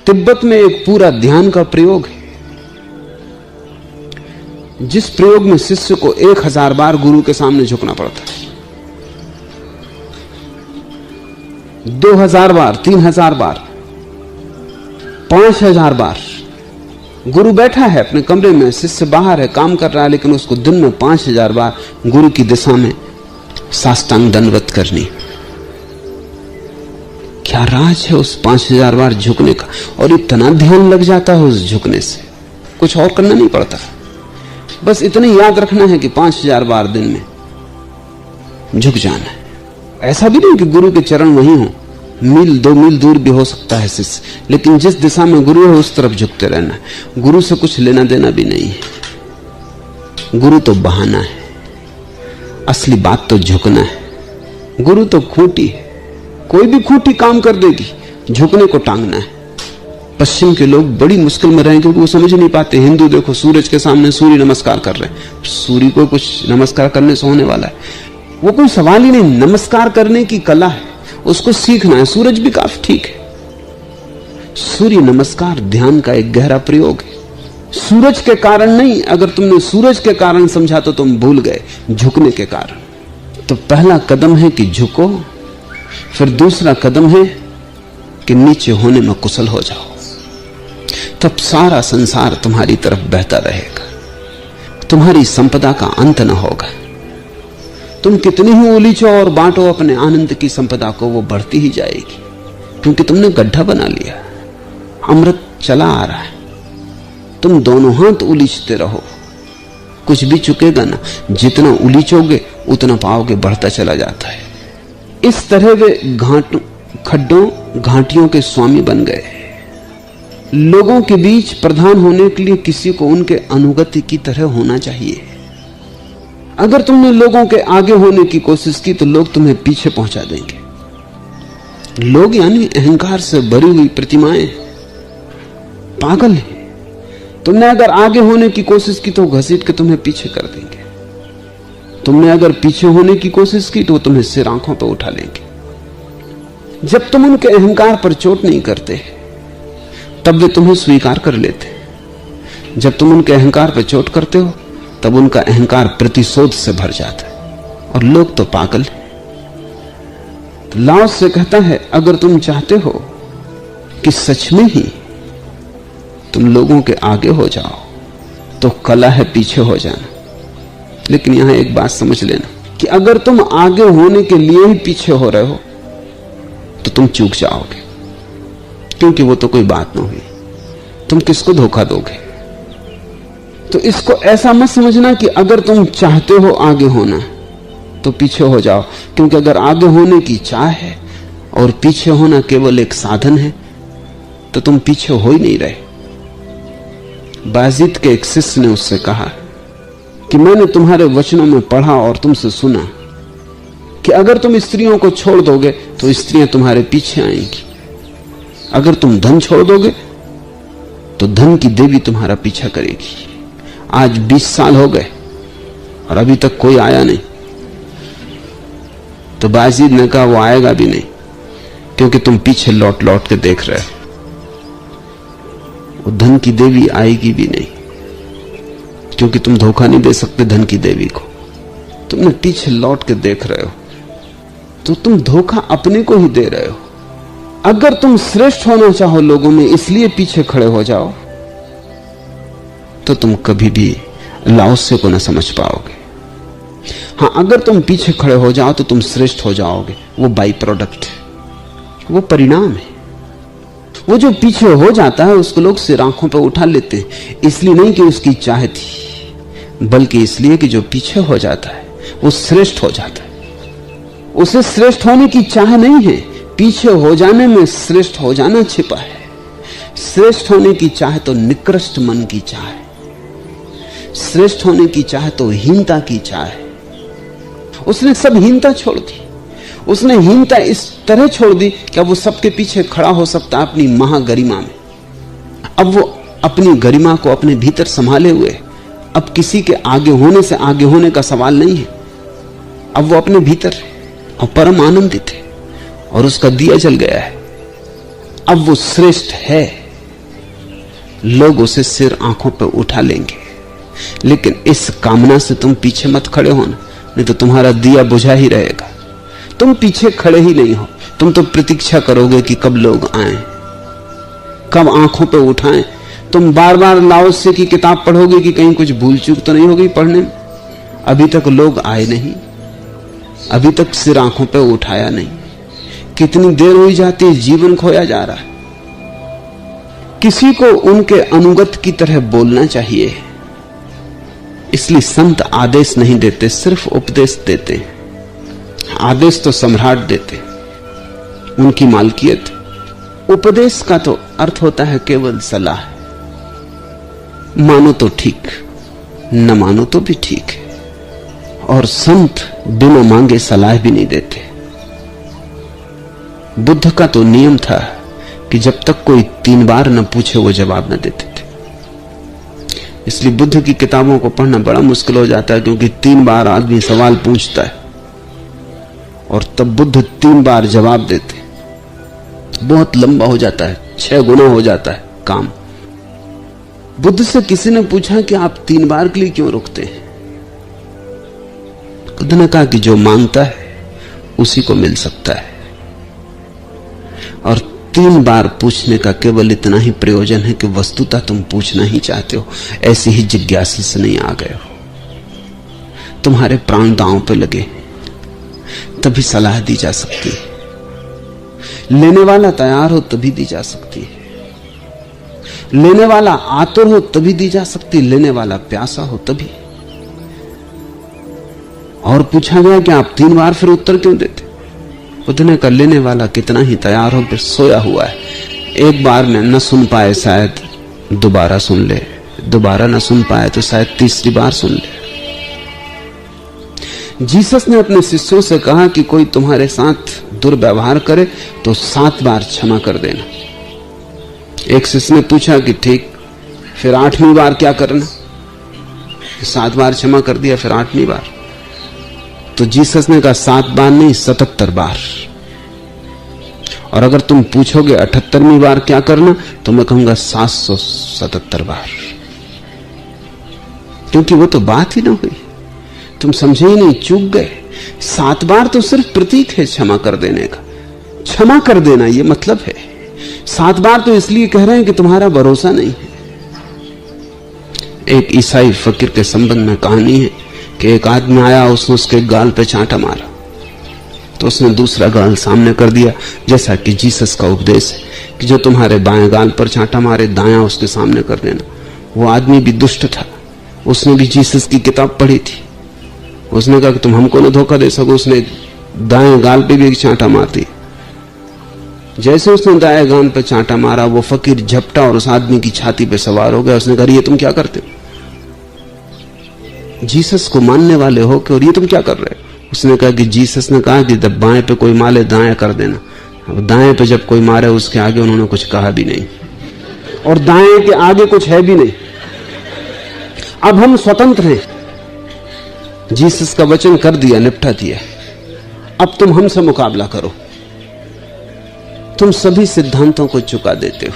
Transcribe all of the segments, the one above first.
तिब्बत में एक पूरा ध्यान का प्रयोग है, जिस प्रयोग में शिष्य को 1000 बार गुरु के सामने झुकना पड़ता है, 2000 बार, 3000 बार, 5000 बार। गुरु बैठा है अपने कमरे में, शिष्य बाहर है, काम कर रहा है, लेकिन उसको दिन में 5000 बार गुरु की दिशा में साष्टांग दंडवत करनी। क्या राज है उस 5000 बार झुकने का? और इतना ध्यान लग जाता है उस झुकने से, कुछ और करना नहीं पड़ता, बस इतना याद रखना है कि 5000 बार दिन में झुक जाना है। ऐसा भी नहीं कि गुरु के चरण वहीं हो, मील 2 मील दूर भी हो सकता है शिष्य, लेकिन जिस दिशा में गुरु है उस तरफ झुकते रहना है। गुरु से कुछ लेना देना भी नहीं है, गुरु तो बहाना है, असली बात तो झुकना है। गुरु तो खूंटी है, कोई भी खूंटी काम कर देगी, झुकने को टांगना है। पश्चिम के लोग बड़ी मुश्किल में रहे क्योंकि वो समझ नहीं पाते। हिंदू देखो सूरज के सामने सूर्य नमस्कार कर रहे हैं, सूर्य को कुछ नमस्कार करने से होने वाला है? वो कोई सवाल ही नहीं। नमस्कार करने की कला है, उसको सीखना है। सूरज भी काफी ठीक है, सूर्य नमस्कार ध्यान का एक गहरा प्रयोग है। सूरज के कारण नहीं, अगर तुमने सूरज के कारण समझा तो तुम भूल गए झुकने के कारण। तो पहला कदम है कि झुको, फिर दूसरा कदम है कि नीचे होने में कुशल हो जाओ। तब सारा संसार तुम्हारी तरफ बहता रहेगा, तुम्हारी संपदा का अंत न होगा। तुम कितनी ही उलीचो और बांटो अपने आनंद की संपदा को, वो बढ़ती ही जाएगी, क्योंकि तुमने गड्ढा बना लिया। अमृत चला आ रहा है, तुम दोनों हाथ उलीचते रहो, कुछ भी चुकेगा ना। जितना उलीचोगे उतना पाओगे बढ़ता चला जाता है। इस तरह वे खड्डों घाटियों के स्वामी बन गए। लोगों के बीच प्रधान होने के लिए किसी को उनके अनुगति की तरह होना चाहिए। अगर तुमने लोगों के आगे होने की कोशिश की तो लोग तुम्हें पीछे पहुंचा देंगे। लोग यानी अहंकार से भरी हुई प्रतिमाएं पागल हैं। तुमने अगर आगे होने की कोशिश की तो घसीट के तुम्हें पीछे कर देंगे। तुमने अगर पीछे होने की कोशिश की तो तुम्हें सिर आंखों पर उठा लेंगे। जब तुम उनके अहंकार पर चोट नहीं करते तब वे तुम्हें स्वीकार कर लेते। जब तुम उनके अहंकार पर चोट करते हो तब उनका अहंकार प्रतिशोध से भर जाता है। और लोग तो पागल हैं। तो लाओ से कहता है, अगर तुम चाहते हो कि सच में ही तुम लोगों के आगे हो जाओ तो कला है पीछे हो जाना। लेकिन यहां एक बात समझ लेना कि अगर तुम आगे होने के लिए ही पीछे हो रहे हो तो तुम चूक जाओगे, क्योंकि वो तो कोई बात ना हुई। तुम किसको धोखा दोगे? तो इसको ऐसा मत समझना कि अगर तुम चाहते हो आगे होना तो पीछे हो जाओ, क्योंकि अगर आगे होने की चाह है और पीछे होना केवल एक साधन है तो तुम पीछे हो ही नहीं रहे। बाजीद के एक शिष्य ने उससे कहा कि मैंने तुम्हारे वचनों में पढ़ा और तुमसे सुना कि अगर तुम स्त्रियों को छोड़ दोगे तो स्त्रियां तुम्हारे पीछे आएंगी, अगर तुम धन छोड़ दोगे तो धन की देवी तुम्हारा पीछा करेगी। आज 20 साल हो गए और अभी तक कोई आया नहीं। तो बाजीद ने कहा वो आएगा भी नहीं, क्योंकि तुम पीछे लौट लौट के देख रहे हो। वो धन की देवी आएगी भी नहीं, क्योंकि तुम धोखा नहीं दे सकते धन की देवी को। तुमने पीछे लौट के देख रहे हो तो तुम धोखा अपने को ही दे रहे हो। अगर तुम श्रेष्ठ होना चाहो लोगों में इसलिए पीछे खड़े हो जाओ तो तुम कभी भी लाओसे को न समझ पाओगे। हां, अगर तुम पीछे खड़े हो जाओ तो तुम श्रेष्ठ हो जाओगे। वो बाई प्रोडक्ट है, वो परिणाम है। वो जो पीछे हो जाता है उसको लोग सिर आंखों पर उठा लेते हैं, इसलिए नहीं कि उसकी चाह थी, बल्कि इसलिए कि जो पीछे हो जाता है वो श्रेष्ठ हो जाता है। उसे श्रेष्ठ होने की चाह नहीं है, पीछे हो जाने में श्रेष्ठ हो जाना छिपा है। श्रेष्ठ होने की चाह तो निकृष्ट मन की चाह है, श्रेष्ठ होने की चाह तो हीनता की चाह है। उसने सब हीनता छोड़ दी। उसने हीनता इस तरह छोड़ दी कि अब वो सबके पीछे खड़ा हो सकता है अपनी महागरिमा में। अब वो अपनी गरिमा को अपने भीतर संभाले हुए, अब किसी के आगे होने से आगे होने का सवाल नहीं है। अब वो अपने भीतर और परम आनंदित है और उसका दिया जल गया है। अब वो श्रेष्ठ है, लोग उसे सिर आंखों पर उठा लेंगे, लेकिन इस कामना से तुम पीछे मत खड़े होना, नहीं तो तुम्हारा दिया बुझा ही रहेगा। तुम पीछे खड़े ही नहीं हो, तुम तो प्रतीक्षा करोगे कि कब लोग आएं, कब आंखों पे उठाएं। तुम बार बार लाओत्से की किताब पढ़ोगे कि कहीं कुछ भूल चूक तो नहीं हो गई पढ़ने में। अभी तक लोग आए नहीं, अभी तक सिर आंखों पे उठाया नहीं। कितनी देर हो जाती है, जीवन खोया जा रहा है। किसी को उनके अनुगत की तरह बोलना चाहिए, इसलिए संत आदेश नहीं देते, सिर्फ उपदेश देते हैं। आदेश तो सम्राट देते, उनकी मालकियत। उपदेश का तो अर्थ होता है केवल सलाह। मानो तो ठीक, न मानो तो भी ठीक है। और संत बिना मांगे सलाह भी नहीं देते। बुद्ध का तो नियम था कि जब तक कोई 3 बार न पूछे वो जवाब न देते थे। इसलिए बुद्ध की किताबों को पढ़ना बड़ा मुश्किल हो जाता है, क्योंकि 3 बार आदमी सवाल पूछता है और तब बुद्ध 3 बार जवाब देते। बहुत लंबा हो जाता है, 6 गुना हो जाता है काम। बुद्ध से किसी ने पूछा कि आप 3 बार के लिए क्यों रुकते हैं? बुद्ध ने कहा कि जो मांगता है उसी को मिल सकता है, और 3 बार पूछने का केवल इतना ही प्रयोजन है कि वस्तुतः तुम पूछना ही चाहते हो, ऐसी ही जिज्ञासा से नहीं आ गए हो। तुम्हारे प्राण दांव पे लगे, तभी सलाह दी जा सकती है। लेने वाला तैयार हो तभी दी जा सकती है, लेने वाला आतुर हो तभी दी जा सकती है, लेने वाला प्यासा हो तभी। और पूछा गया कि आप 3 बार फिर उत्तर क्यों देते? बुद्ध ने कहा लेने वाला कितना ही तैयार हो, फिर सोया हुआ है। एक बार में न सुन पाए, शायद दोबारा सुन ले, दोबारा न सुन पाए तो शायद तीसरी बार सुन ले। जीसस ने अपने शिष्यों से कहा कि कोई तुम्हारे साथ दुर्व्यवहार करे तो 7 बार क्षमा कर देना। एक शिष्य ने पूछा कि ठीक, फिर 8वीं बार क्या करना? 7 बार क्षमा कर दिया, फिर 8वीं बार। तो जीसस ने कहा 7 बार नहीं, 77 बार। और अगर तुम पूछोगे 78वीं बार क्या करना, तो मैं कहूंगा 777 बार, क्योंकि वो तो बात ही ना हुई। तुम समझे ही नहीं, चूक गए। 7 बार तो सिर्फ प्रतीक है क्षमा कर देने का। क्षमा कर देना ये मतलब है। 7 बार तो इसलिए कह रहे हैं कि तुम्हारा भरोसा नहीं है। एक ईसाई फकीर के संबंध में कहानी है कि एक आदमी आया, उसने उसके गाल पे चांटा मारा, तो उसने दूसरा गाल सामने कर दिया, जैसा कि जीसस का उपदेश है कि जो तुम्हारे बाएं गाल पर चांटा मारे, दायां उसके सामने कर देना। वो आदमी भी दुष्ट था, उसने भी जीसस की किताब पढ़ी थी। उसने कहा कि तुम हमको न धोखा दे सको, उसने दाएं गाल पे भी एक चांटा मार दी। जैसे उसने दाएं गाल पे चांटा मारा, वो फकीर झपटा और उस आदमी की छाती पे सवार हो गया। उसने कहा ये तुम क्या करते हो? जीसस को मानने वाले हो कि, और ये तुम क्या कर रहे हो? उसने कहा कि जीसस ने कहा कि जब बाएं पे कोई मारे दाएं कर देना। अब दाएं पे जब कोई मारे, उसके आगे उन्होंने कुछ कहा भी नहीं, और दाएं के आगे कुछ है भी नहीं। अब हम स्वतंत्र हैं, जीसस का वचन कर दिया, निपटा दिया। अब तुम हमसे मुकाबला करो। तुम सभी सिद्धांतों को चुका देते हो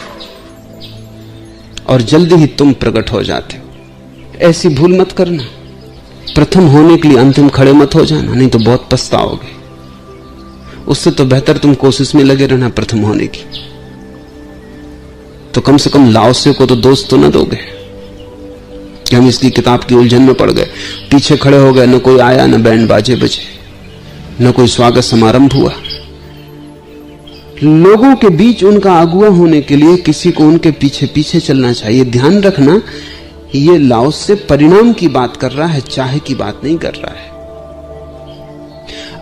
और जल्दी ही तुम प्रकट हो जाते हो। ऐसी भूल मत करना। प्रथम होने के लिए अंतिम खड़े मत हो जाना, नहीं तो बहुत पछताओगे। उससे तो बेहतर तुम कोशिश में लगे रहना प्रथम होने की। तो कम से कम लाओसे को तो दोस्त तो न दोगे कि हम इसकी किताब की उलझन में पड़ गए, पीछे खड़े हो गए, न कोई आया, न बैंड बाजे बजे, न कोई स्वागत समारंभ हुआ। लोगों के बीच उनका अगुआ होने के लिए किसी को उनके पीछे पीछे चलना चाहिए। ध्यान रखना, ये लाओसे परिणाम की बात कर रहा है, चाहे की बात नहीं कर रहा है।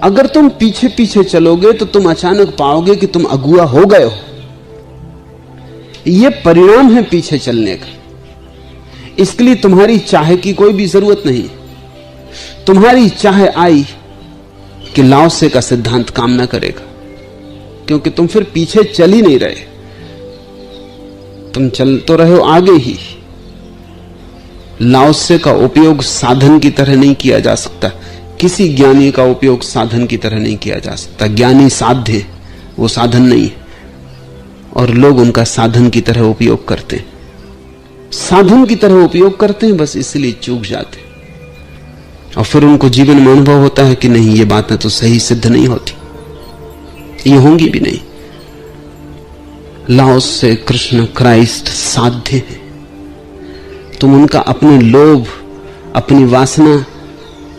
अगर तुम पीछे पीछे चलोगे तो तुम अचानक पाओगे कि तुम अगुआ हो गए हो। यह परिणाम है पीछे चलने का। इसके लिए तुम्हारी चाहे की कोई भी जरूरत नहीं। तुम्हारी चाहे आई कि लाओसे का सिद्धांत काम ना करेगा, क्योंकि तुम फिर पीछे चल ही नहीं रहे, तुम चल तो रहे हो आगे ही। लाओसे का उपयोग साधन की तरह नहीं किया जा सकता। किसी ज्ञानी का उपयोग साधन की तरह नहीं किया जा सकता। ज्ञानी साध्य है, वो साधन नहीं है, और लोग उनका साधन की तरह उपयोग करते हैं। साधन की तरह उपयोग करते हैं, बस इसलिए चूक जाते हैं। और फिर उनको जीवन में अनुभव होता है कि नहीं, ये बातें तो सही सिद्ध नहीं होती, ये होंगी भी नहीं। लाओस से कृष्ण क्राइस्ट साध्य है। तुम उनका अपने लोभ, अपनी वासना,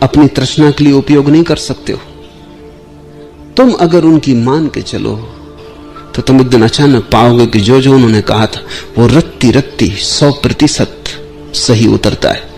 अपनी तृष्णा के लिए उपयोग नहीं कर सकते हो। तुम अगर उनकी मान के चलो तो तुम एक दिन अचानक पाओगे कि जो जो उन्होंने कहा था वो रत्ती रत्ती 100% सही उतरता है।